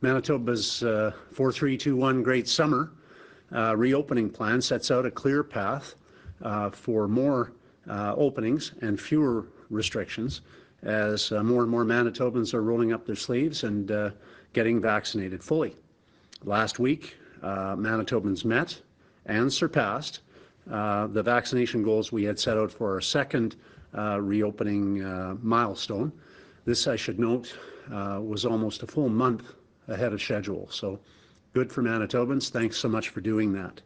Manitoba's 4-3-2-1 Great Summer reopening plan sets out a clear path for more openings and fewer restrictions as more and more Manitobans are rolling up their sleeves and getting vaccinated fully. Last week, Manitobans met and surpassed the vaccination goals we had set out for our second reopening milestone. This, I should note, was almost a full month ahead of schedule. So good for Manitobans. Thanks so much for doing that.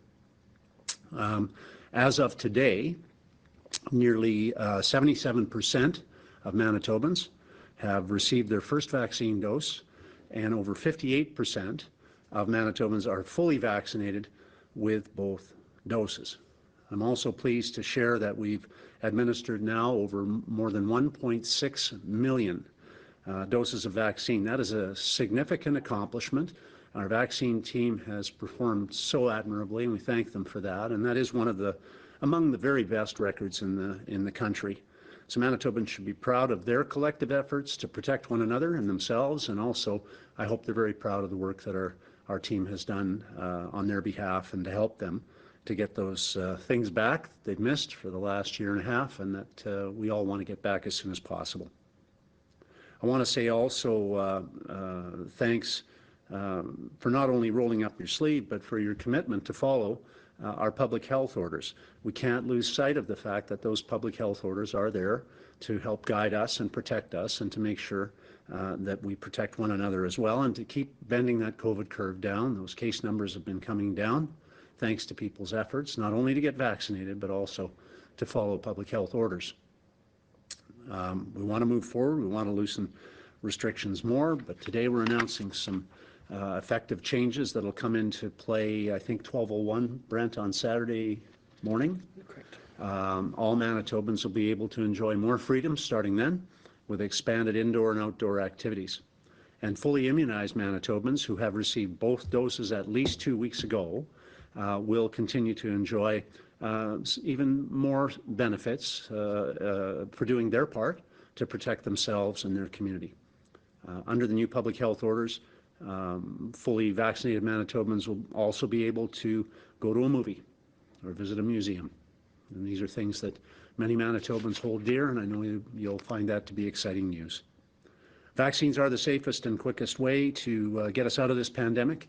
As of today, nearly 77% of Manitobans have received their first vaccine dose, and over 58% of Manitobans are fully vaccinated with both doses. I'm also pleased to share that we've administered now over more than 1.6 million doses of vaccine. That is a significant accomplishment. Our vaccine team has performed so admirably, and we thank them for that. And that is one of among the very best records in the country. So Manitobans should be proud of their collective efforts to protect one another and themselves, and also I hope they're very proud of the work that our team has done on their behalf and to help them to get those things back they've missed for the last year and a half, and that we all want to get back as soon as possible. I want to say also thanks for not only rolling up your sleeve, but for your commitment to follow our public health orders. We can't lose sight of the fact that those public health orders are there to help guide us and protect us, and to make sure that we protect one another as well, and to keep bending that COVID curve down. Those case numbers have been coming down thanks to people's efforts, not only to get vaccinated, but also to follow public health orders. We want to move forward. We want to loosen restrictions more, but today we're announcing some effective changes that will come into play, I think 12:01, Brent, on Saturday morning. Correct. All Manitobans will be able to enjoy more freedom starting then, with expanded indoor and outdoor activities. And fully immunized Manitobans who have received both doses at least 2 weeks ago will continue to enjoy even more benefits for doing their part to protect themselves and their community. Under the new public health orders, fully vaccinated Manitobans will also be able to go to a movie or visit a museum. And these are things that many Manitobans hold dear, and I know you'll find that to be exciting news. Vaccines are the safest and quickest way to get us out of this pandemic.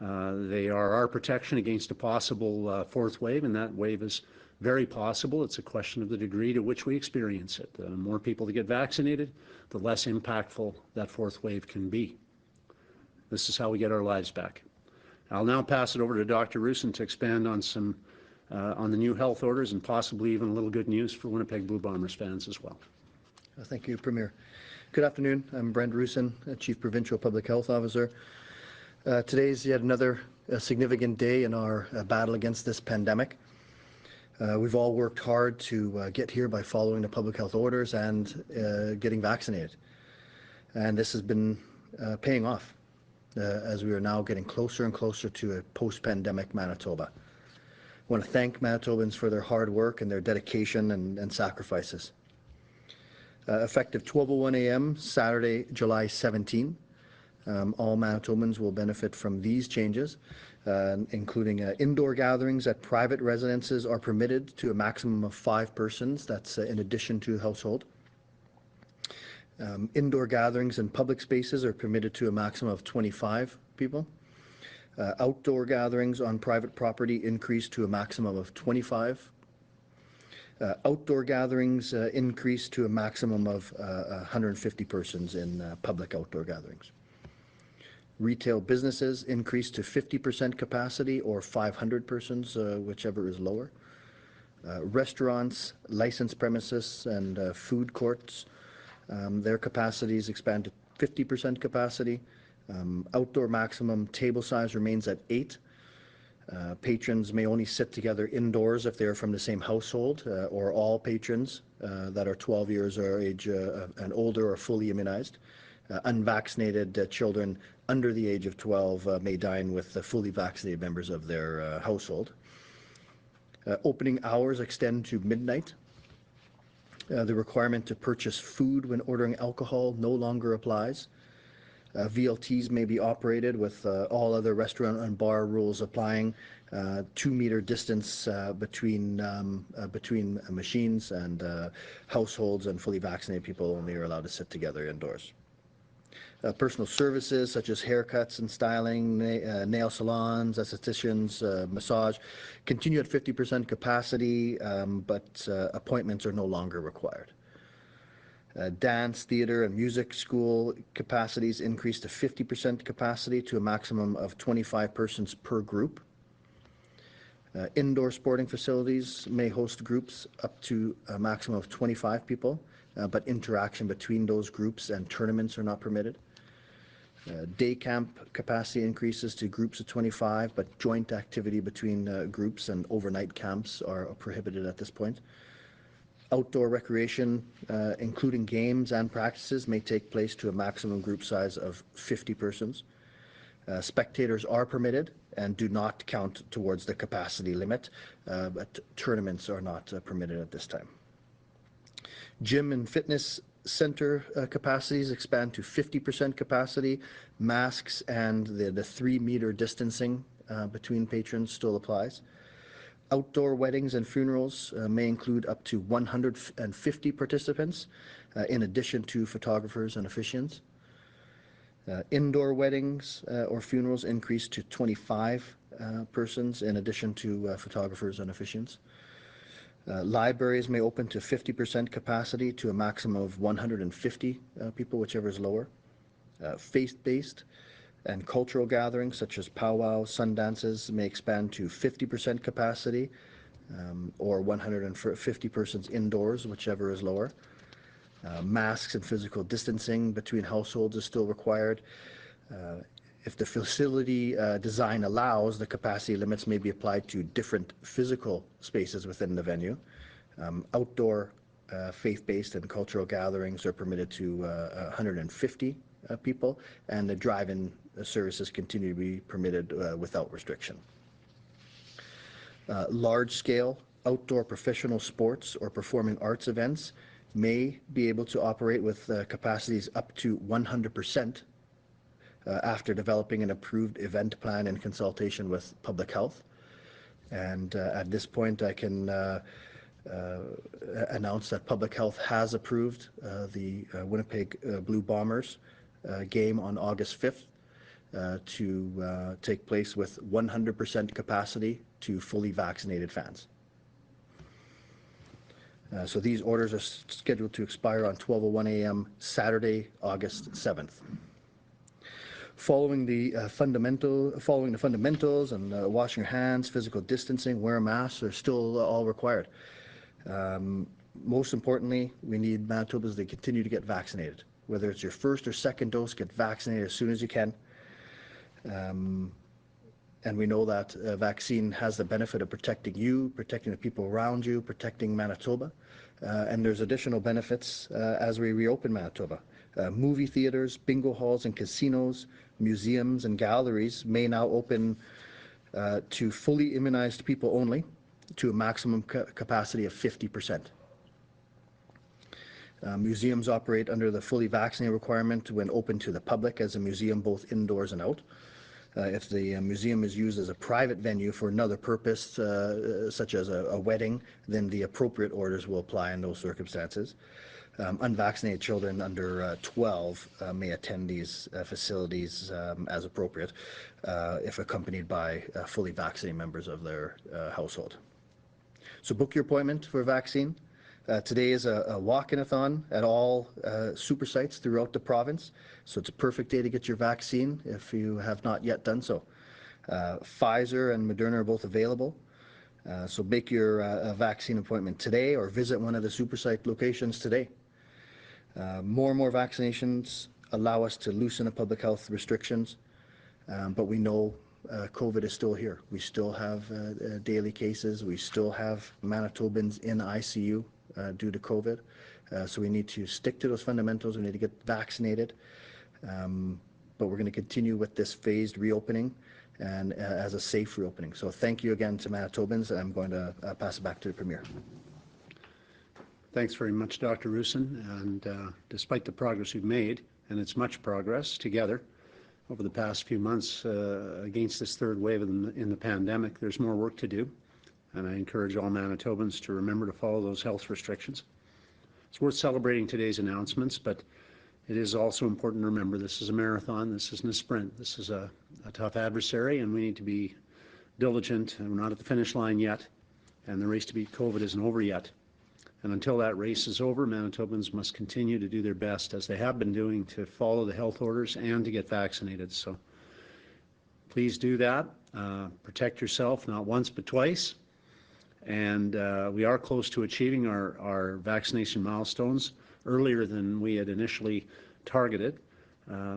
They are our protection against a possible fourth wave, and that wave is very possible. It's a question of the degree to which we experience it. The more people that get vaccinated, the less impactful that fourth wave can be. This is how we get our lives back. I'll now pass it over to Dr. Roussin to expand on on the new health orders, and possibly even a little good news for Winnipeg Blue Bombers fans as well. Thank you, Premier. Good afternoon. I'm Brent Roussin, Chief Provincial Public Health Officer. Today is yet another significant day in our battle against this pandemic. We've all worked hard to get here by following the public health orders and getting vaccinated. And this has been paying off as we are now getting closer and closer to a post-pandemic Manitoba. I want to thank Manitobans for their hard work and their dedication and sacrifices. Effective 12:01 a.m. Saturday, July 17, all Manitobans will benefit from these changes, including indoor gatherings at private residences are permitted to a maximum of 5 persons. That's in addition to household. Indoor gatherings in public spaces are permitted to a maximum of 25 people. Outdoor gatherings on private property increased to a maximum of 25. Outdoor gatherings increased to a maximum of 150 persons in public outdoor gatherings. Retail businesses increased to 50% capacity or 500 persons, whichever is lower. Restaurants, licensed premises, and food courts, their capacities expand to 50% capacity. Outdoor maximum table size remains at 8. Patrons may only sit together indoors if they are from the same household, or all patrons that are 12 years or age and older are fully immunized. Unvaccinated children under the age of 12 may dine with the fully vaccinated members of their household. Opening hours extend to midnight. The requirement to purchase food when ordering alcohol no longer applies. VLTs may be operated with all other restaurant and bar rules applying. 2-meter distance between machines, and households and fully vaccinated people only are allowed to sit together indoors. Personal services such as haircuts and styling, nail salons, estheticians, massage continue at 50% capacity, but appointments are no longer required. Dance, theatre, and music school capacities increased to 50% capacity to a maximum of 25 persons per group. Indoor sporting facilities may host groups up to a maximum of 25 people, but interaction between those groups and tournaments are not permitted. Day camp capacity increases to groups of 25, but joint activity between groups and overnight camps are prohibited at this point. Outdoor recreation, including games and practices, may take place to a maximum group size of 50 persons. Spectators are permitted and do not count towards the capacity limit, but tournaments are not permitted at this time. Gym and fitness center capacities expand to 50% capacity. Masks and the 3-meter distancing between patrons still applies. Outdoor weddings and funerals may include up to 150 participants, in addition to photographers and officiants. Indoor weddings or funerals increase to 25 persons, in addition to photographers and officiants. Libraries may open to 50% capacity to a maximum of 150 people, whichever is lower. Faith-based and cultural gatherings such as powwows, sundances may expand to 50% capacity, or 150 persons indoors, whichever is lower. Masks and physical distancing between households is still required. If the facility design allows, the capacity limits may be applied to different physical spaces within the venue. Outdoor faith-based and cultural gatherings are permitted to 150 people, and the drive-in services continue to be permitted without restriction. Large-scale outdoor professional sports or performing arts events may be able to operate with capacities up to 100% after developing an approved event plan in consultation with public health. And at this point, I can announce that public health has approved the Winnipeg Blue Bombers game on August 5th to take place with 100% capacity to fully vaccinated fans. So these orders are scheduled to expire on 12:01 a.m. Saturday, August 7th. Following the fundamentals and washing your hands, physical distancing, wear a mask are still all required. Most importantly, we need Manitobans to continue to get vaccinated. Whether it's your first or second dose, get vaccinated as soon as you can. And we know that a vaccine has the benefit of protecting you, protecting the people around you, protecting Manitoba. And there's additional benefits as we reopen Manitoba. Movie theaters, bingo halls and casinos, museums and galleries may now open to fully immunized people only, to a maximum capacity of 50%. Museums operate under the fully vaccinated requirement when open to the public as a museum, both indoors and out. If the museum is used as a private venue for another purpose, such as a wedding, then the appropriate orders will apply in those circumstances. Unvaccinated children under 12 may attend these facilities as appropriate if accompanied by fully vaccinated members of their household. So book your appointment for a vaccine. Today is a walk-in-a-thon at all super sites throughout the province, so it's a perfect day to get your vaccine if you have not yet done so. Pfizer and Moderna are both available, so make your vaccine appointment today or visit one of the super site locations today. More and more vaccinations allow us to loosen the public health restrictions, but we know COVID is still here. We still have daily cases. We still have Manitobans in ICU due to COVID. So we need to stick to those fundamentals. We need to get vaccinated. But we're going to continue with this phased reopening and as a safe reopening. So thank you again to Manitobans. I'm going to pass it back to the Premier. Thanks very much, Dr. Roussin. And despite the progress we've made, and it's much progress together over the past few months against this third wave in the pandemic. There's more work to do, and I encourage all Manitobans to remember to follow those health restrictions. It's worth celebrating today's announcements, but it is also important to remember this is a marathon, this isn't a sprint. This is a tough adversary, and we need to be diligent, and we're not at the finish line yet, and the race to beat COVID isn't over yet. And until that race is over, Manitobans must continue to do their best, as they have been doing, to follow the health orders and to get vaccinated. So please do that. Protect yourself, not once but twice. And we are close to achieving our vaccination milestones earlier than we had initially targeted.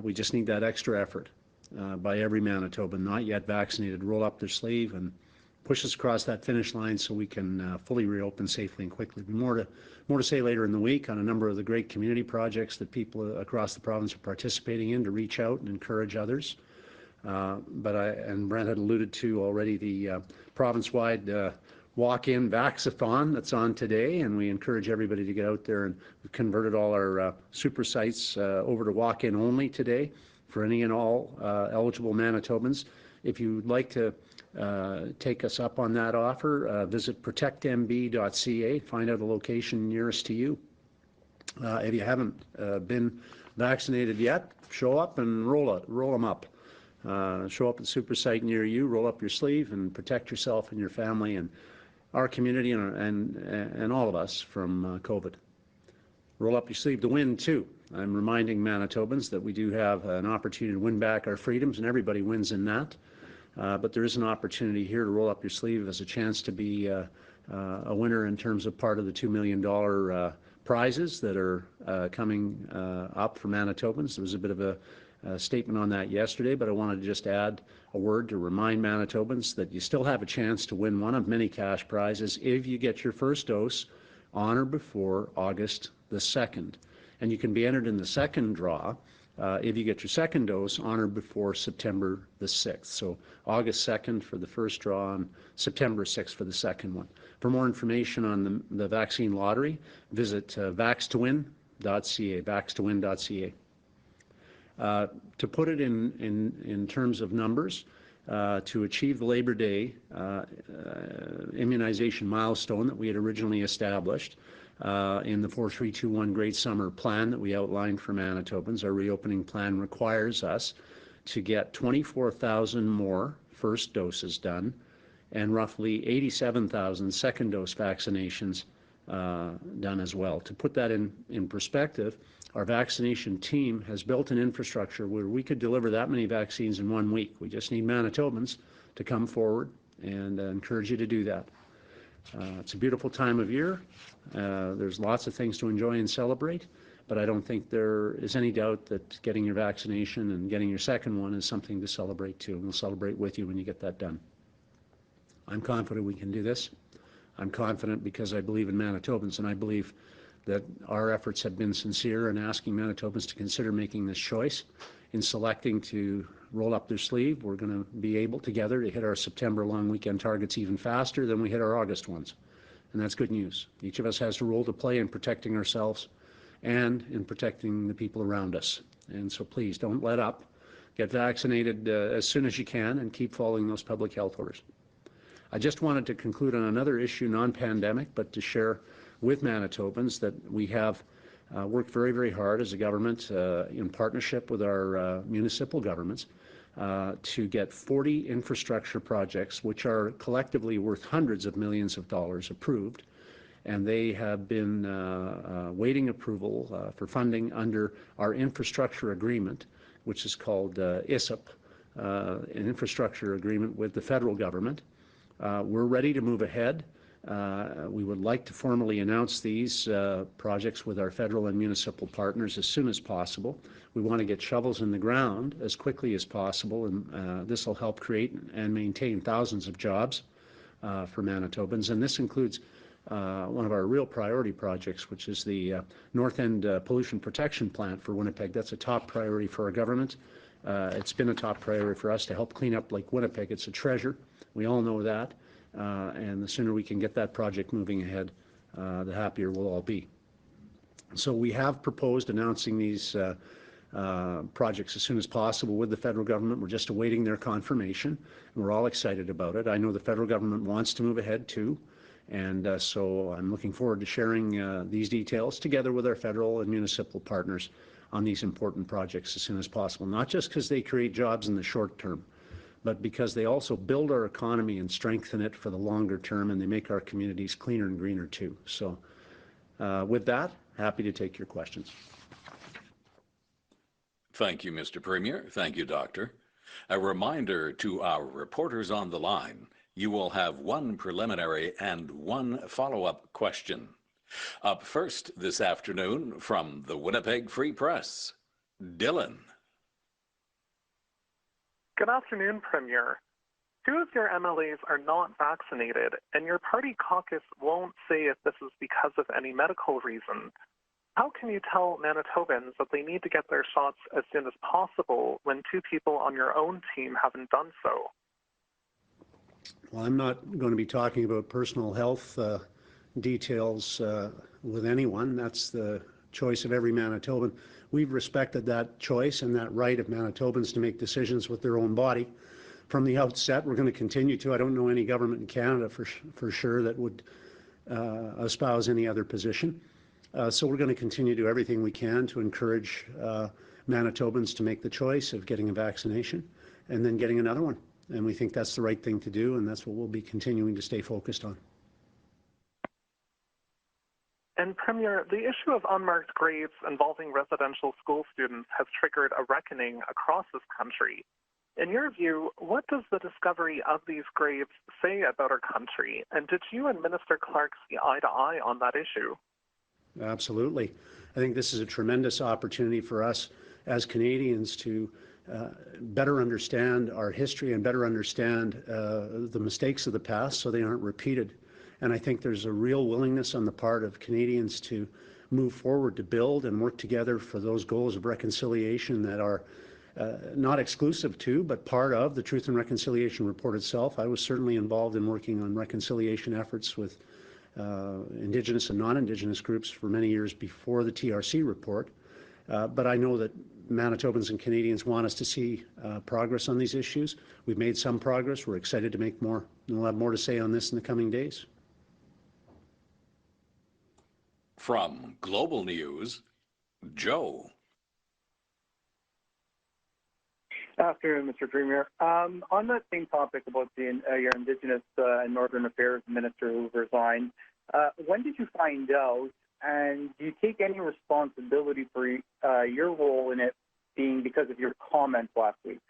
We just need that extra effort by every Manitoban not yet vaccinated roll up their sleeve and push us across that finish line so we can fully reopen safely and quickly. More to say later in the week on a number of the great community projects that people across the province are participating in to reach out and encourage others. And Brent had alluded to already the province-wide walk-in Vaxathon that's on today, and we encourage everybody to get out there, and we've converted all our super sites over to walk-in only today for any and all eligible Manitobans. If you'd like to take us up on that offer, visit protectmb.ca, find out a location nearest to you. If you haven't been vaccinated yet, show up and roll them up. Show up at the super site near you, roll up your sleeve, and protect yourself and your family and our community and all of us from COVID. Roll up your sleeve to win too. I'm reminding Manitobans that we do have an opportunity to win back our freedoms, and everybody wins in that. But there is an opportunity here to roll up your sleeve as a chance to be a winner in terms of part of the $2 million prizes that are coming up for Manitobans. There was a bit of a statement on that yesterday, but I wanted to just add a word to remind Manitobans that you still have a chance to win one of many cash prizes if you get your first dose on or before August the 2nd. And you can be entered in the second draw if you get your second dose on or before September the 6th. So August 2nd for the first draw and September 6th for the second one. For more information on the vaccine lottery, visit vax2win.ca, vax2win.ca. To put it in terms of numbers, to achieve the Labor Day immunization milestone that we had originally established in the 4-3-2-1 Great Summer Plan that we outlined for Manitobans, our reopening plan requires us to get 24,000 more first doses done and roughly 87,000 second dose vaccinations done as well. To put that in perspective, our vaccination team has built an infrastructure where we could deliver that many vaccines in 1 week. We just need Manitobans to come forward, and encourage you to do that. It's a beautiful time of year. There's lots of things to enjoy and celebrate, but I don't think there is any doubt that getting your vaccination and getting your second one is something to celebrate too, and we'll celebrate with you when you get that done. I'm confident we can do this. I'm confident because I believe in Manitobans, and I believe that our efforts have been sincere in asking Manitobans to consider making this choice in selecting to roll up their sleeve. We're going to be able together to hit our September long weekend targets even faster than we hit our August ones. And that's good news. Each of us has a role to play in protecting ourselves and in protecting the people around us. And so please don't let up. Get vaccinated as soon as you can and keep following those public health orders. I just wanted to conclude on another issue, non-pandemic, but to share with Manitobans that we have worked very, very hard as a government in partnership with our municipal governments to get 40 infrastructure projects, which are collectively worth hundreds of millions of dollars, approved. And they have been waiting approval for funding under our infrastructure agreement, which is called ISIP, an infrastructure agreement with the federal government. We're ready to move ahead. We would like to formally announce these projects with our federal and municipal partners as soon as possible. We want to get shovels in the ground as quickly as possible, and this will help create and maintain thousands of jobs for Manitobans. And this includes one of our real priority projects, which is the North End Pollution Protection Plant for Winnipeg. That's a top priority for our government. It's been a top priority for us to help clean up Lake Winnipeg. It's a treasure. We all know that. And the sooner we can get that project moving ahead, the happier we'll all be. So we have proposed announcing these projects as soon as possible with the federal government. We're just awaiting their confirmation, and we're all excited about it. I know the federal government wants to move ahead too, and so I'm looking forward to sharing these details together with our federal and municipal partners on these important projects as soon as possible, not just because they create jobs in the short term, but because they also build our economy and strengthen it for the longer term, and they make our communities cleaner and greener too. So with that, happy to take your questions. Thank you, Mr. Premier. Thank you, Doctor. A reminder to our reporters on the line, you will have one preliminary and one follow-up question. Up first this afternoon from the Winnipeg Free Press, Dylan. Good afternoon, Premier. 2 of your MLAs are not vaccinated, and your party caucus won't say if this is because of any medical reason. How can you tell Manitobans that they need to get their shots as soon as possible when 2 people on your own team haven't done so? Well, I'm not going to be talking about personal health details with anyone. That's the choice of every Manitoban. We've respected that choice and that right of Manitobans to make decisions with their own body from the outset. We're going to continue to. I don't know any government in Canada for sure that would espouse any other position. So we're going to continue to do everything we can to encourage Manitobans to make the choice of getting a vaccination and then getting another one. And we think that's the right thing to do, and that's what we'll be continuing to stay focused on. And Premier, the issue of unmarked graves involving residential school students has triggered a reckoning across this country. In your view, what does the discovery of these graves say about our country? And did you and Minister Clark see eye to eye on that issue? Absolutely. I think this is a tremendous opportunity for us as Canadians to better understand our history and better understand the mistakes of the past so they aren't repeated. And I think there's a real willingness on the part of Canadians to move forward, to build and work together for those goals of reconciliation that are not exclusive to, but part of the Truth and Reconciliation Report itself. I was certainly involved in working on reconciliation efforts with Indigenous and non-Indigenous groups for many years before the TRC report. But I know that Manitobans and Canadians want us to see progress on these issues. We've made some progress. We're excited to make more. And we'll have more to say on this in the coming days. From Global News, Joe. Afternoon, Mr. Premier. On that same topic about your Indigenous and Northern Affairs Minister who resigned, when did you find out, and do you take any responsibility for your role in it being because of your comments last week?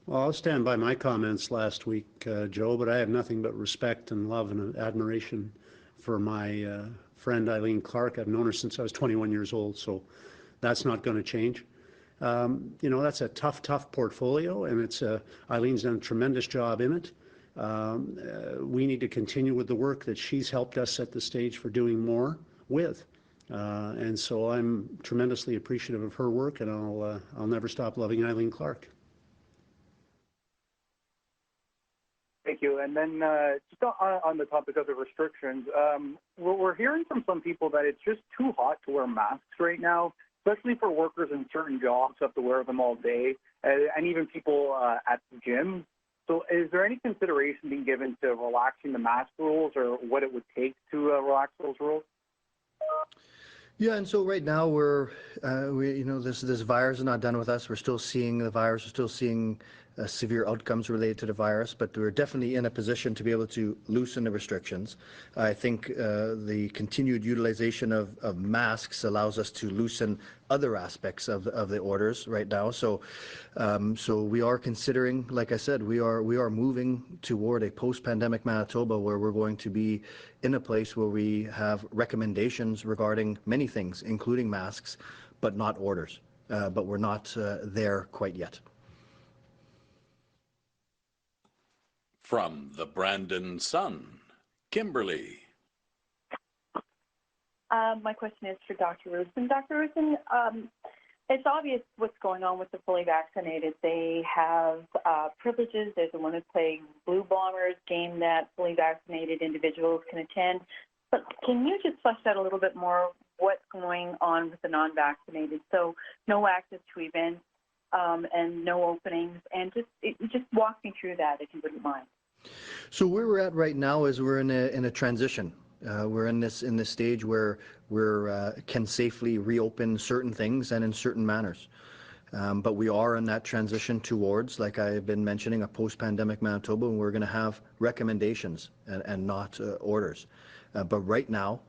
Well, I'll stand by my comments last week, Joe, but I have nothing but respect and love and admiration for my friend Eileen Clark. I've known her since I was 21 years old, so that's not going to change. You know, that's a tough portfolio, and Eileen's done a tremendous job in it. We need to continue with the work that she's helped us set the stage for doing more with. And so I'm tremendously appreciative of her work, and I'll never stop loving Eileen Clark. Thank you. And then just on the topic of the restrictions, we're hearing from some people that it's just too hot to wear masks right now, especially for workers in certain jobs who have to wear them all day, and even people at the gym. So is there any consideration being given to relaxing the mask rules, or what it would take to relax those rules? Yeah, and so right now this virus is not done with us. We're still seeing the virus. We're still seeing severe outcomes related to the virus, but we're definitely in a position to be able to loosen the restrictions. I think the continued utilization of masks allows us to loosen other aspects of the orders right now. So we are considering, like I said, we are moving toward a post-pandemic Manitoba where we're going to be in a place where we have recommendations regarding many things, including masks, but not orders. But we're not there quite yet. From the Brandon Sun, Kimberly. My question is for Dr. Roussin. Dr. Roussin, it's obvious what's going on with the fully vaccinated. They have privileges. There's a women's playing Blue Bombers game that fully vaccinated individuals can attend. But can you just flesh out a little bit more what's going on with the non-vaccinated. So no access to events and no openings, and just walk me through that if you wouldn't mind. So where we're at right now is we're in a transition. We're in this stage where we can safely reopen certain things and in certain manners. But we are in that transition towards, like I've been mentioning, a post-pandemic Manitoba, and we're going to have recommendations and not orders. But right now,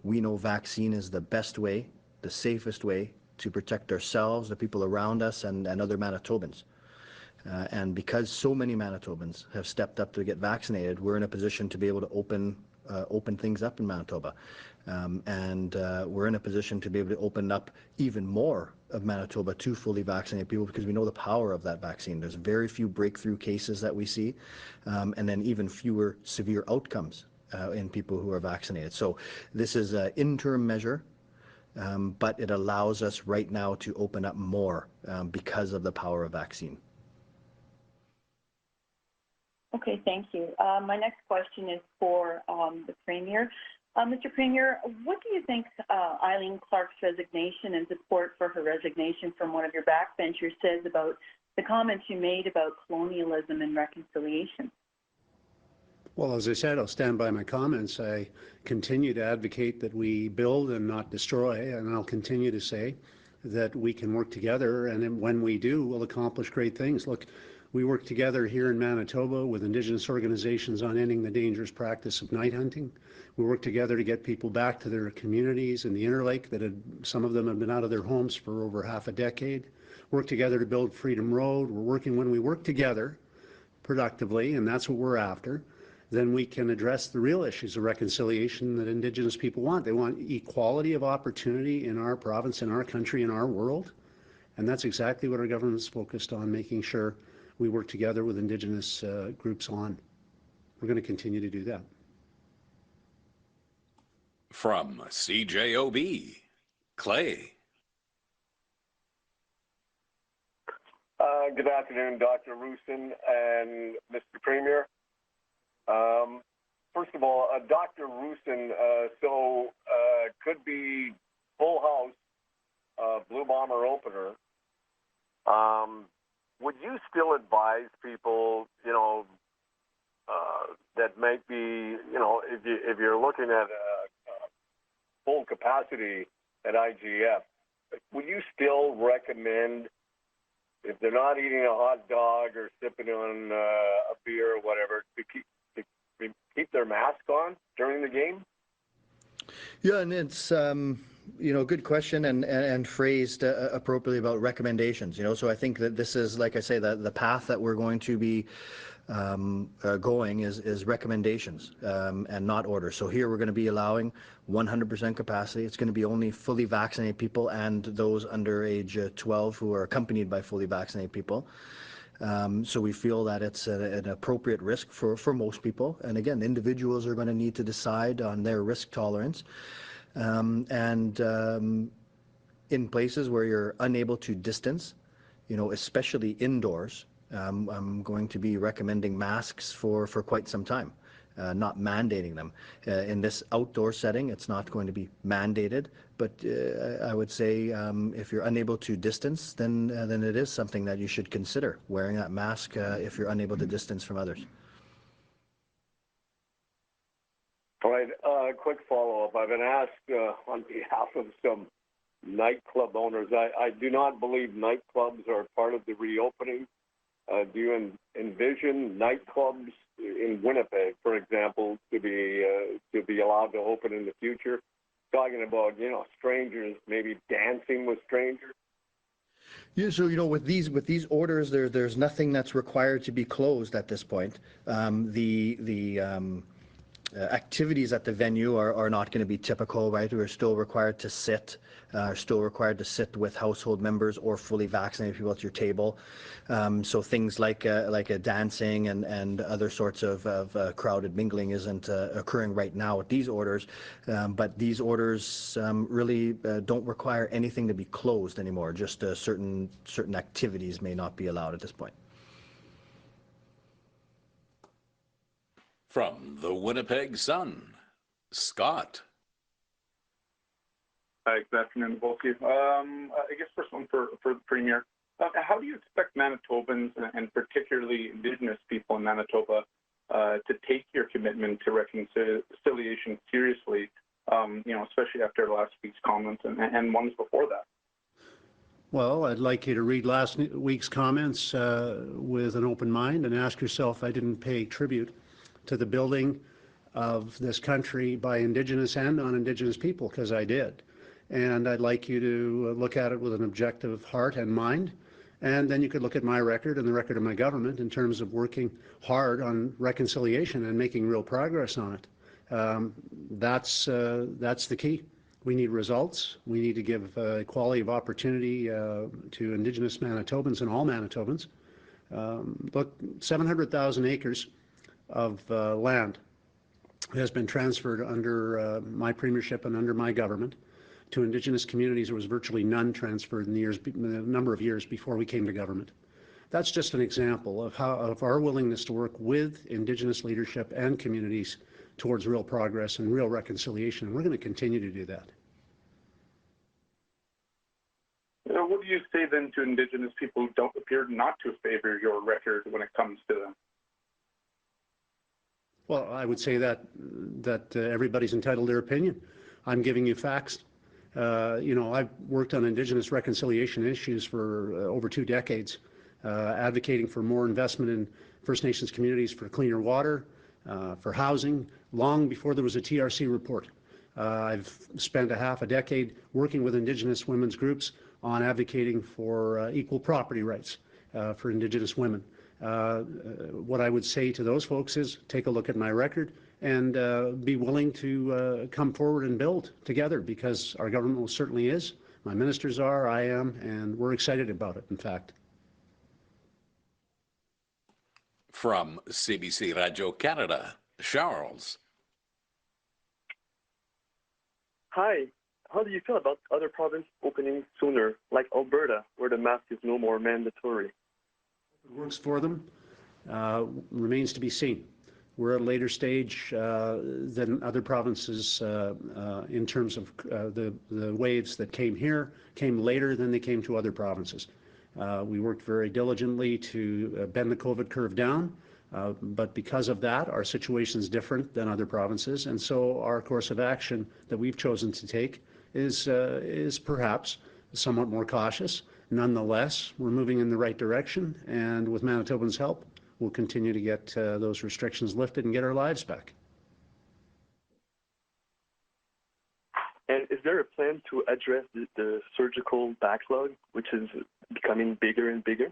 we know vaccine is the best way, the safest way to protect ourselves, the people around us, and other Manitobans. And because so many Manitobans have stepped up to get vaccinated, we're in a position to be able to open things up in Manitoba. And we're in a position to be able to open up even more of Manitoba to fully vaccinated people because we know the power of that vaccine. There's very few breakthrough cases that we see, and then even fewer severe outcomes in people who are vaccinated. So this is an interim measure, but it allows us right now to open up more because of the power of vaccine. Okay, thank you. My next question is for the Premier. Mr. Premier, what do you think Eileen Clark's resignation and support for her resignation from one of your backbenchers says about the comments you made about colonialism and reconciliation? Well, as I said, I'll stand by my comments. I continue to advocate that we build and not destroy, and I'll continue to say that we can work together, and when we do, we'll accomplish great things. Look, we work together here in Manitoba with Indigenous organizations on ending the dangerous practice of night hunting. We work together to get people back to their communities in the Interlake that some of them have been out of their homes for over half a decade. Work together to build Freedom Road. When we work together productively, and that's what we're after, then we can address the real issues of reconciliation that Indigenous people want. They want equality of opportunity in our province, in our country, in our world. And that's exactly what our government is focused on, making sure we work together with Indigenous groups on. We're going to continue to do that. From CJOB, Clay. Good afternoon, Dr. Roussin and Mr. Premier. First of all, Dr. Roussin, could be full house, Blue Bomber opener. Would you still advise people, that might be, if you're looking at full capacity at IGF, would you still recommend, if they're not eating a hot dog or sipping on a beer or whatever, to keep their mask on during the game? Yeah, and it's good question and phrased appropriately about recommendations. So I think that this is, like I say, the path that we're going to be going is recommendations and not orders. So here we're going to be allowing 100% capacity. It's going to be only fully vaccinated people and those under age 12 who are accompanied by fully vaccinated people. So we feel that it's an appropriate risk for most people. And again, individuals are going to need to decide on their risk tolerance. In places where you're unable to distance, especially indoors, I'm going to be recommending masks for quite some time, not mandating them. In this outdoor setting, it's not going to be mandated, but I would say if you're unable to distance, then it is something that you should consider, wearing that mask if you're unable to distance from others. All right, quick follow-up. I've been asked on behalf of some nightclub owners. I do not believe nightclubs are part of the reopening. Do you envision nightclubs in Winnipeg, for example, to be allowed to open in the future? Talking about, strangers, maybe dancing with strangers. Yeah, so with these orders, there's nothing that's required to be closed at this point. Activities at the venue are not going to be typical, right? We're still required to sit, with household members or fully vaccinated people at your table. So things like a dancing and other sorts of crowded mingling isn't occurring right now with these orders. But these orders really don't require anything to be closed anymore. Just certain activities may not be allowed at this point. From the Winnipeg Sun, Scott. Hi, good afternoon, both of you. I guess first one for the Premier. How do you expect Manitobans, and particularly Indigenous people in Manitoba, to take your commitment to reconciliation seriously, especially after last week's comments and ones before that? Well, I'd like you to read last week's comments with an open mind and ask yourself, I didn't pay tribute to the building of this country by Indigenous and non-Indigenous people, because I did. And I'd like you to look at it with an objective heart and mind. And then you could look at my record and the record of my government in terms of working hard on reconciliation and making real progress on it. That's the key. We need results. We need to give equality of opportunity to Indigenous Manitobans and all Manitobans. Look, 700,000 acres of land has been transferred under my premiership and under my government to Indigenous communities. There was virtually none transferred in the number of years before we came to government. That's just an example of our willingness to work with Indigenous leadership and communities towards real progress and real reconciliation, and we're going to continue to do that. What do you say then to Indigenous people who don't appear not to favor your record when it comes to them? Well, I would say that everybody's entitled to their opinion. I'm giving you facts. I've worked on Indigenous reconciliation issues for over 2 decades, advocating for more investment in First Nations communities, for cleaner water, for housing, long before there was a TRC report. I've spent half a decade working with Indigenous women's groups on advocating for equal property rights for Indigenous women. What I would say to those folks is take a look at my record and be willing to come forward and build together, because our government certainly is. My ministers are, I am, and we're excited about it, in fact. From CBC Radio Canada, Charles. Hi. How do you feel about other provinces opening sooner, like Alberta, where the mask is no more mandatory? It works for them. Remains to be seen. We're at a later stage than other provinces in terms of the waves that came here, came later than they came to other provinces. We worked very diligently to bend the COVID curve down, but because of that, our situation is different than other provinces, and so our course of action that we've chosen to take is perhaps somewhat more cautious. Nonetheless, we're moving in the right direction, and with Manitobans' help, we'll continue to get those restrictions lifted and get our lives back. And is there a plan to address the surgical backlog, which is becoming bigger and bigger?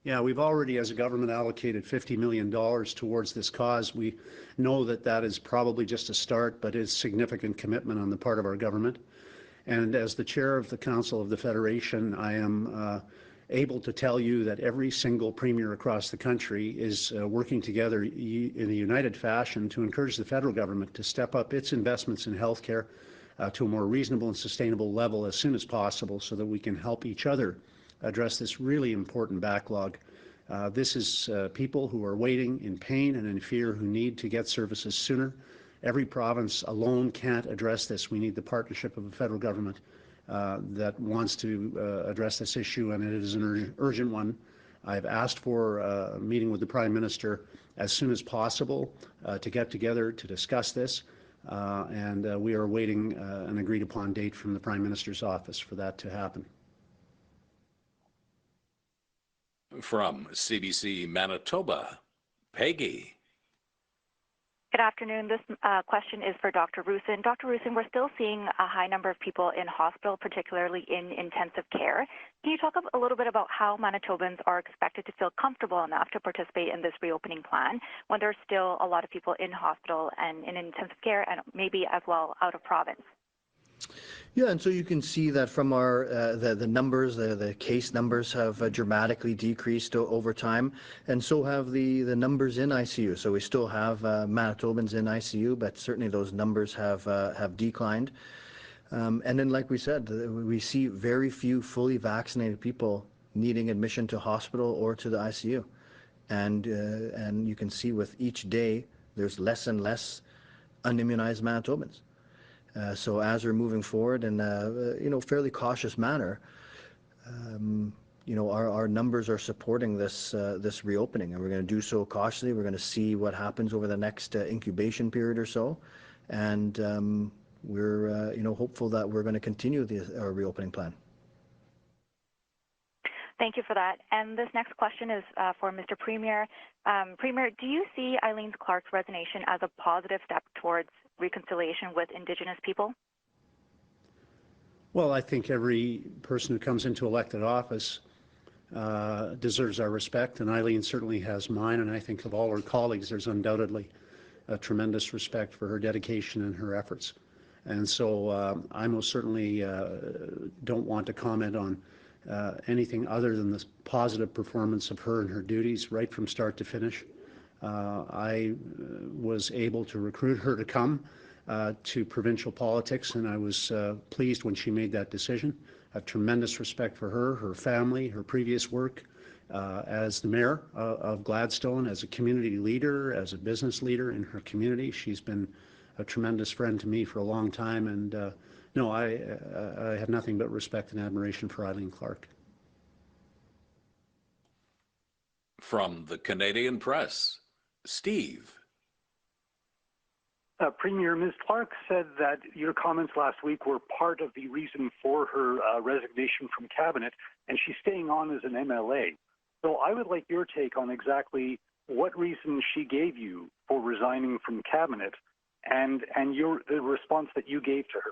Yeah, we've already, as a government, allocated $50 million towards this cause. We know that that is probably just a start, but it's significant commitment on the part of our government. And as the chair of the Council of the Federation, I am able to tell you that every single premier across the country is working together in a united fashion to encourage the federal government to step up its investments in healthcare to a more reasonable and sustainable level as soon as possible, so that we can help each other address this really important backlog. This is people who are waiting in pain and in fear, who need to get services sooner. Every province alone can't address this. We need the partnership of the federal government that wants to address this issue, and it is an urgent one. I've asked for a meeting with the Prime Minister as soon as possible to get together to discuss this, and we are awaiting an agreed upon date from the Prime Minister's office for that to happen. From CBC Manitoba, Peggy. Good afternoon. This question is for Dr. Roussin. Dr. Roussin, we're still seeing a high number of people in hospital, particularly in intensive care. Can you talk a little bit about how Manitobans are expected to feel comfortable enough to participate in this reopening plan when there's still a lot of people in hospital and in intensive care, and maybe as well out of province? Yeah, and so you can see that from our the numbers, the case numbers have dramatically decreased over time, and so have the numbers in ICU. So we still have Manitobans in ICU, but certainly those numbers have declined. And then, like we said, we see very few fully vaccinated people needing admission to hospital or to the ICU, and you can see with each day there's less and less unimmunized Manitobans. So as we're moving forward in a fairly cautious manner, our numbers are supporting this reopening, and we're going to do so cautiously. We're going to see what happens over the next incubation period or so, and we're hopeful that we're going to continue our reopening plan. Thank you for that. And this next question is for Mr. Premier. Premier, do you see Eileen Clark's resignation as a positive step towards reconciliation with Indigenous people? Well, I think every person who comes into elected office deserves our respect, and Eileen certainly has mine, and I think of all her colleagues, there's undoubtedly a tremendous respect for her dedication and her efforts. And so I most certainly don't want to comment on anything other than the positive performance of her and her duties right from start to finish. I was able to recruit her to come to provincial politics, and I was pleased when she made that decision. I have tremendous respect for her, her family, her previous work as the mayor of Gladstone, as a community leader, as a business leader in her community. She's been a tremendous friend to me for a long time, and no, I have nothing but respect and admiration for Eileen Clark. From the Canadian Press, Steve. Premier, Ms. Clark said that your comments last week were part of the reason for her resignation from cabinet, and she's staying on as an MLA. So I would like your take on exactly what reason she gave you for resigning from cabinet, and the response that you gave to her.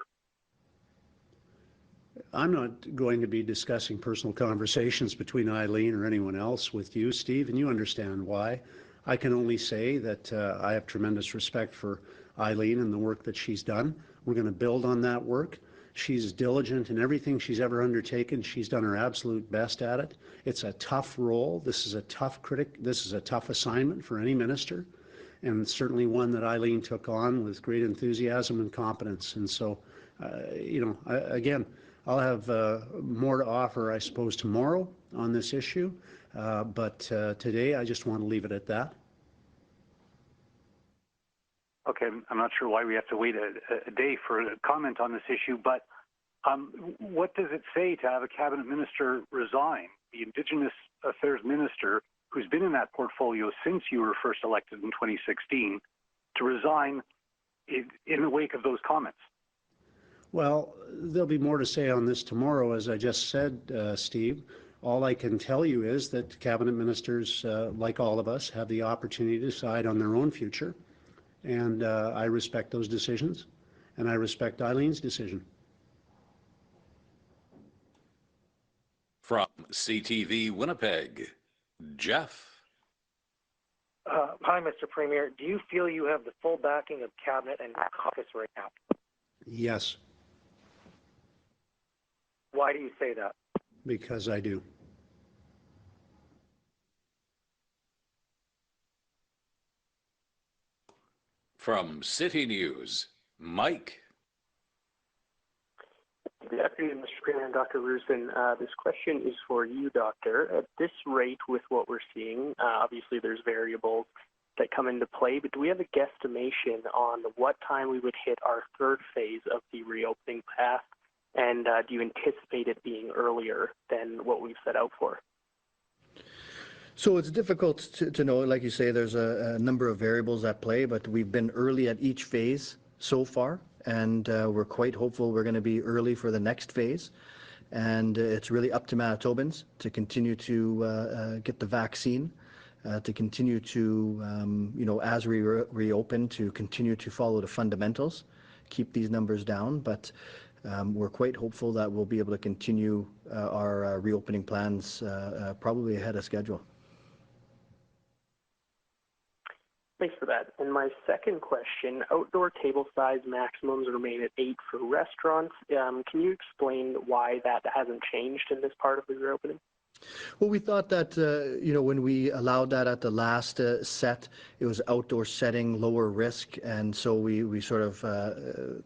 I'm not going to be discussing personal conversations between Eileen or anyone else with you, Steve, and you understand why. I can only say that I have tremendous respect for Eileen and the work that she's done. We're going to build on that work. She's diligent in everything she's ever undertaken. She's done her absolute best at it. It's a tough role. This is a tough assignment for any minister, and certainly one that Eileen took on with great enthusiasm and competence. And so, again, I'll have more to offer, I suppose, tomorrow on this issue, but today I just want to leave it at that. Okay, I'm not sure why we have to wait a day for a comment on this issue, but what does it say to have a cabinet minister resign, the Indigenous Affairs Minister, who's been in that portfolio since you were first elected in 2016, to resign in the wake of those comments? Well, there'll be more to say on this tomorrow, as I just said, Steve. All I can tell you is that cabinet ministers, like all of us, have the opportunity to decide on their own future. And I respect those decisions, and I respect Eileen's decision. From CTV Winnipeg, Jeff. Hi, Mr. Premier. Do you feel you have the full backing of Cabinet and caucus right now? Yes. Why do you say that? Because I do. From City News, Mike. Good afternoon, Mr. Premier and Dr. Roussin. This question is for you, Doctor. At this rate, with what we're seeing, obviously there's variables that come into play, but do we have a guesstimation on what time we would hit our third phase of the reopening path? And do you anticipate it being earlier than what we've set out for? So it's difficult to know. Like you say, there's a number of variables at play, but we've been early at each phase so far, and we're quite hopeful we're going to be early for the next phase. And it's really up to Manitobans to continue to get the vaccine, to continue to, as we reopen, to continue to follow the fundamentals, keep these numbers down. But we're quite hopeful that we'll be able to continue our reopening plans probably ahead of schedule. Thanks for that. And my second question, outdoor table size maximums remain at 8 for restaurants. Can you explain why that hasn't changed in this part of the reopening? Well, we thought that, when we allowed that at the last set, it was outdoor setting, lower risk, and so we sort of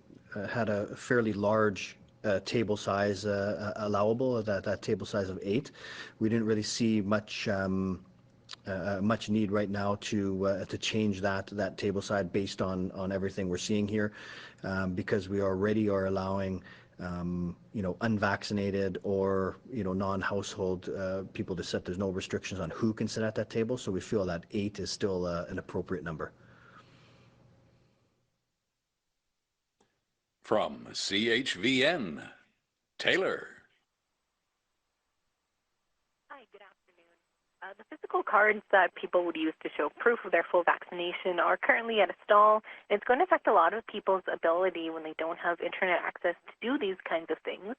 had a fairly large table size allowable, that table size of 8. We didn't really see much much need right now to change that table side based on everything we're seeing here, because we already are allowing unvaccinated or non-household people to sit. There's no restrictions on who can sit at that table, so we feel that 8 is still an appropriate number. From CHVN, Taylor. Hi, good afternoon. The physical cards that people would use to show proof of their full vaccination are currently at a stall. It's going to affect a lot of people's ability when they don't have internet access to do these kinds of things.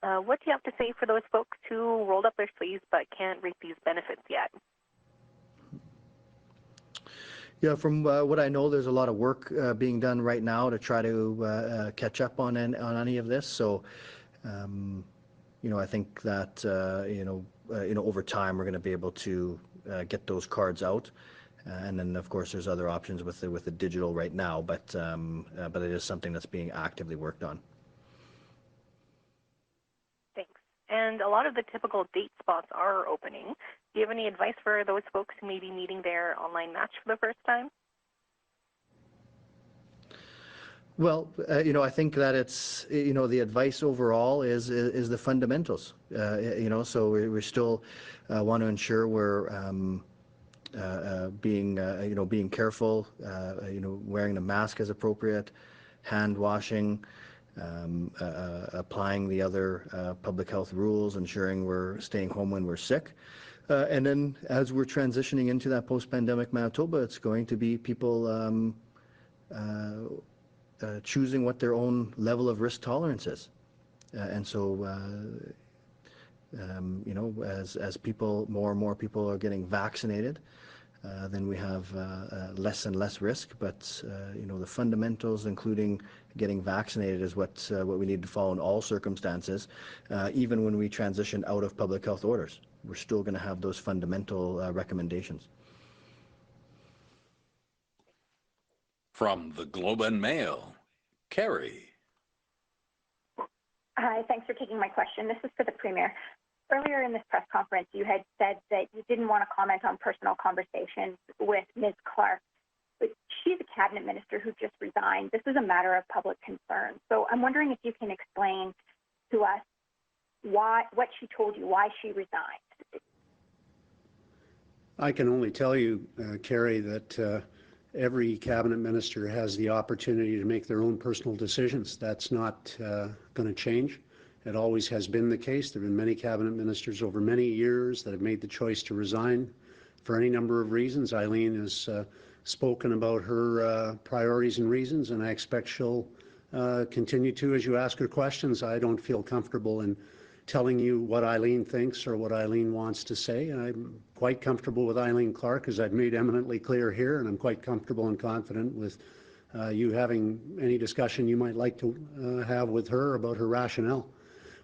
What do you have to say for those folks who rolled up their sleeves but can't reap these benefits yet? Yeah, from what I know, there's a lot of work being done right now to try to catch up on any of this. So, I think that over time we're going to be able to get those cards out, and then of course there's other options with the digital right now, but it is something that's being actively worked on. Thanks. And a lot of the typical date spots are opening. Do you have any advice for those folks who may be meeting their online match for the first time? Well, I think that it's, the advice overall is the fundamentals. So we still want to ensure we're being careful, wearing the mask as appropriate, hand washing, applying the other public health rules, ensuring we're staying home when we're sick. And then as we're transitioning into that post-pandemic Manitoba, it's going to be people choosing what their own level of risk tolerance is. And so, as more and more people are getting vaccinated, then we have less and less risk. But, the fundamentals, including getting vaccinated, is what we need to follow in all circumstances, even when we transition out of public health orders. We're still going to have those fundamental recommendations. From the Globe and Mail, Carrie. Hi, thanks for taking my question. This is for the Premier. Earlier in this press conference, you had said that you didn't want to comment on personal conversations with Ms. Clark, but she's a cabinet minister who just resigned. This is a matter of public concern. So I'm wondering if you can explain to us what she told you, why she resigned. I can only tell you, Carrie, that every cabinet minister has the opportunity to make their own personal decisions. That's not going to change. It always has been the case. There have been many cabinet ministers over many years that have made the choice to resign for any number of reasons. Eileen has spoken about her priorities and reasons, and I expect she'll continue to as you ask her questions. I don't feel comfortable in telling you what Eileen thinks or what Eileen wants to say. I'm quite comfortable with Eileen Clark, as I've made eminently clear here, and I'm quite comfortable and confident with you having any discussion you might like to have with her about her rationale.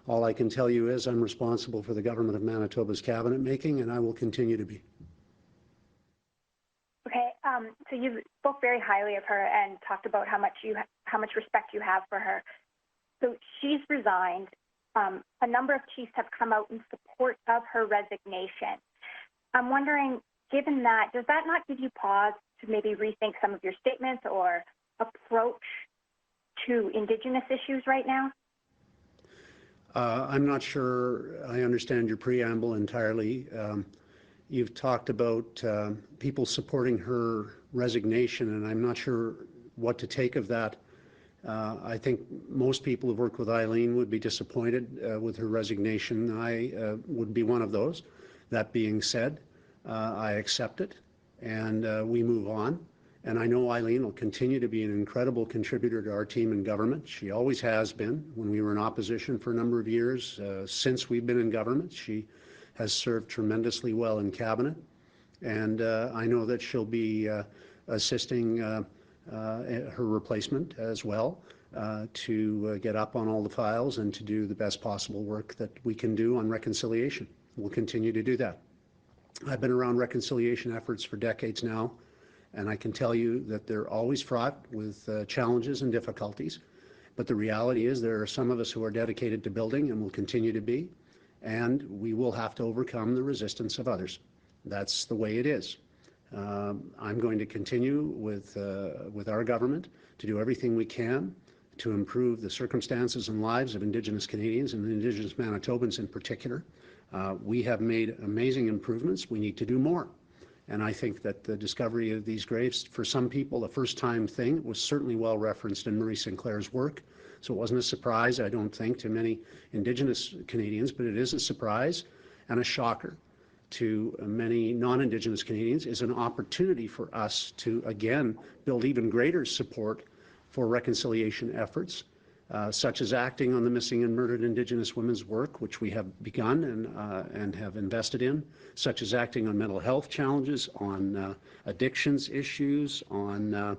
All I can tell you is I'm responsible for the Government of Manitoba's cabinet making, and I will continue to be. Okay, so you spoke very highly of her and talked about how much respect you have for her. So she's resigned. A number of chiefs have come out in support of her resignation. I'm wondering, given that, does that not give you pause to maybe rethink some of your statements or approach to Indigenous issues right now? I'm not sure I understand your preamble entirely. You've talked about people supporting her resignation, and I'm not sure what to take of that. I think most people who've worked with Eileen would be disappointed with her resignation. I would be one of those. That being said, I accept it, and we move on. And I know Eileen will continue to be an incredible contributor to our team in government. She always has been. When we were in opposition for a number of years, since we've been in government, she has served tremendously well in cabinet. And I know that she'll be assisting her replacement as well to get up on all the files and to do the best possible work that we can do on reconciliation. We'll continue to do that. I've been around reconciliation efforts for decades now, and I can tell you that they're always fraught with challenges and difficulties. But the reality is there are some of us who are dedicated to building and will continue to be, and we will have to overcome the resistance of others. That's the way it is. I'm going to continue with our government to do everything we can to improve the circumstances and lives of Indigenous Canadians and Indigenous Manitobans in particular. We have made amazing improvements. We need to do more. And I think that the discovery of these graves, for some people, a first-time thing, was certainly well referenced in Marie Sinclair's work. So it wasn't a surprise, I don't think, to many Indigenous Canadians, but it is a surprise and a shocker to many non-Indigenous Canadians. Is an opportunity for us to, again, build even greater support for reconciliation efforts, such as acting on the missing and murdered Indigenous women's work, which we have begun and have invested in, such as acting on mental health challenges, on addictions issues, on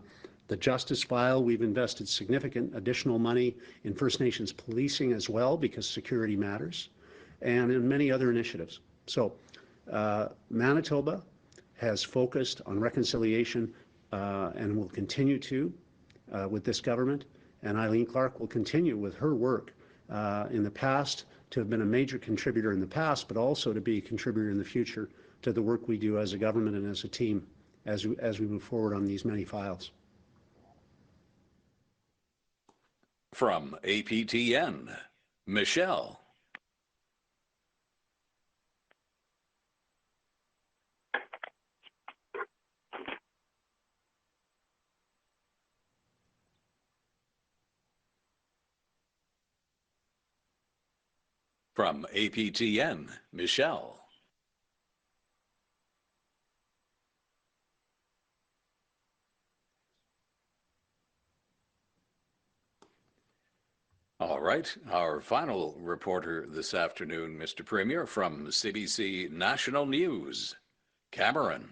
the justice file. We've invested significant additional money in First Nations policing as well, because security matters, and in many other initiatives. So Manitoba has focused on reconciliation and will continue to with this government. And Eileen Clark will continue with her work in the past, to have been a major contributor in the past, but also to be a contributor in the future to the work we do as a government and as a team as we move forward on these many files. From APTN, Michelle. From APTN, Michelle. All right, our final reporter this afternoon, Mr. Premier, from CBC National News, Cameron.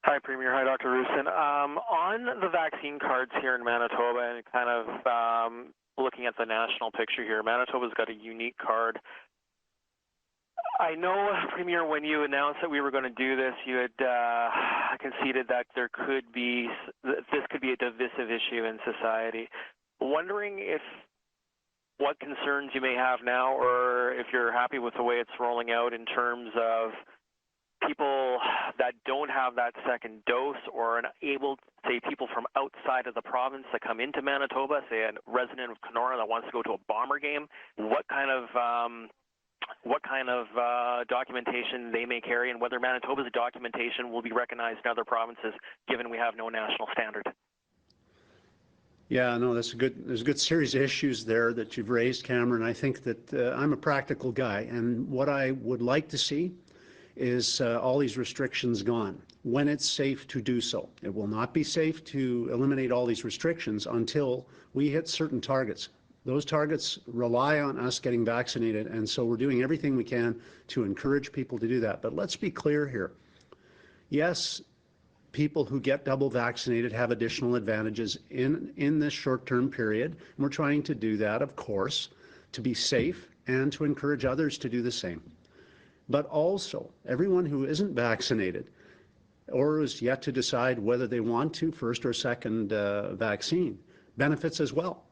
Hi, Premier. Hi, Dr. Roussin. On the vaccine cards here in Manitoba, and kind of looking at the national picture here, Manitoba's got a unique card. I know, Premier, when you announced that we were going to do this, you had conceded that this could be a divisive issue in society. Wondering what concerns you may have now, or if you're happy with the way it's rolling out in terms of people that don't have that second dose, or able, say, people from outside of the province that come into Manitoba, say a resident of Kenora that wants to go to a Bomber game, what kind of documentation they may carry, and whether Manitoba's documentation will be recognized in other provinces, given we have no national standard. Yeah, no, there's a good series of issues there that you've raised, Cameron. I think that I'm a practical guy, and what I would like to see is all these restrictions gone when it's safe to do so. It will not be safe to eliminate all these restrictions until we hit certain targets. Those targets rely on us getting vaccinated, and so we're doing everything we can to encourage people to do that. But let's be clear here. Yes, people who get double vaccinated have additional advantages in this short-term period. And we're trying to do that, of course, to be safe and to encourage others to do the same. But also, everyone who isn't vaccinated or is yet to decide whether they want to first or second vaccine benefits as well.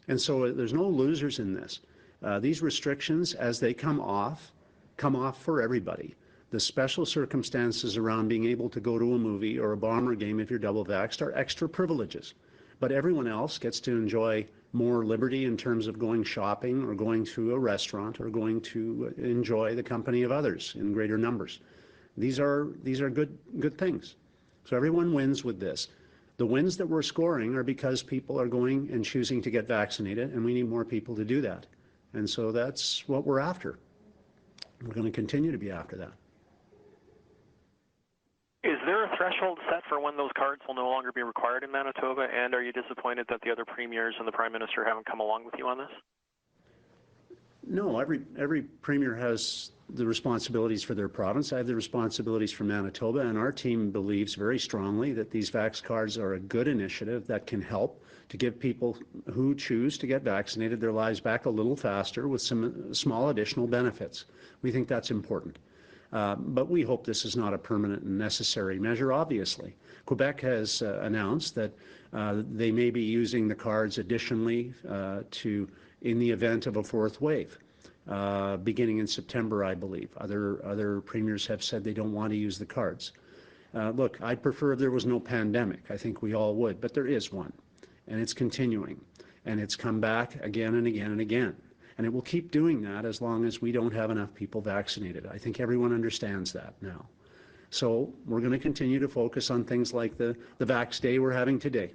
And so there's no losers in this. These restrictions, as they come off for everybody. The special circumstances around being able to go to a movie or a Bomber game if you're double vaxxed are extra privileges. But everyone else gets to enjoy more liberty in terms of going shopping or going to a restaurant or going to enjoy the company of others in greater numbers. These are good things. So everyone wins with this. The wins that we're scoring are because people are going and choosing to get vaccinated, and we need more people to do that. And so that's what we're after. We're going to continue to be after that. Is there a threshold set for when those cards will no longer be required in Manitoba, and are you disappointed that the other premiers and the Prime Minister haven't come along with you on this? No, every premier has the responsibilities for their province. I have the responsibilities for Manitoba, and our team believes very strongly that these vax cards are a good initiative that can help to give people who choose to get vaccinated their lives back a little faster with some small additional benefits. We think that's important. But we hope this is not a permanent and necessary measure, obviously. Quebec has announced that they may be using the cards additionally in the event of a fourth wave. beginning in September, I believe. Other premiers have said they don't want to use the cards. Look, I'd prefer if there was no pandemic. I think we all would, but there is one, and it's continuing, and it's come back again and again and again. And it will keep doing that as long as we don't have enough people vaccinated. I think everyone understands that now. So we're going to continue to focus on things like the Vax Day we're having today,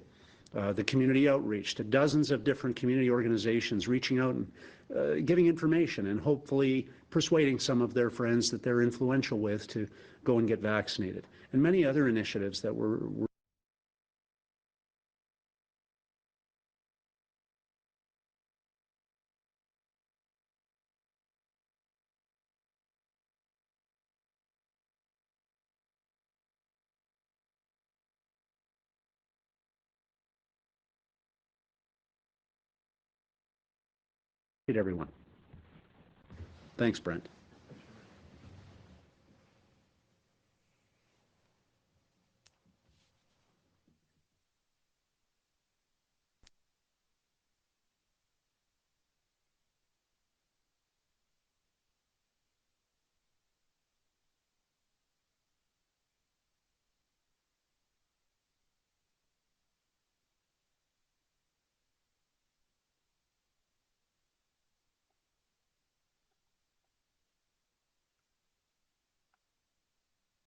the community outreach to dozens of different community organizations reaching out and giving information and hopefully persuading some of their friends that they're influential with to go and get vaccinated, and many other initiatives that we're everyone. Thanks, Brent.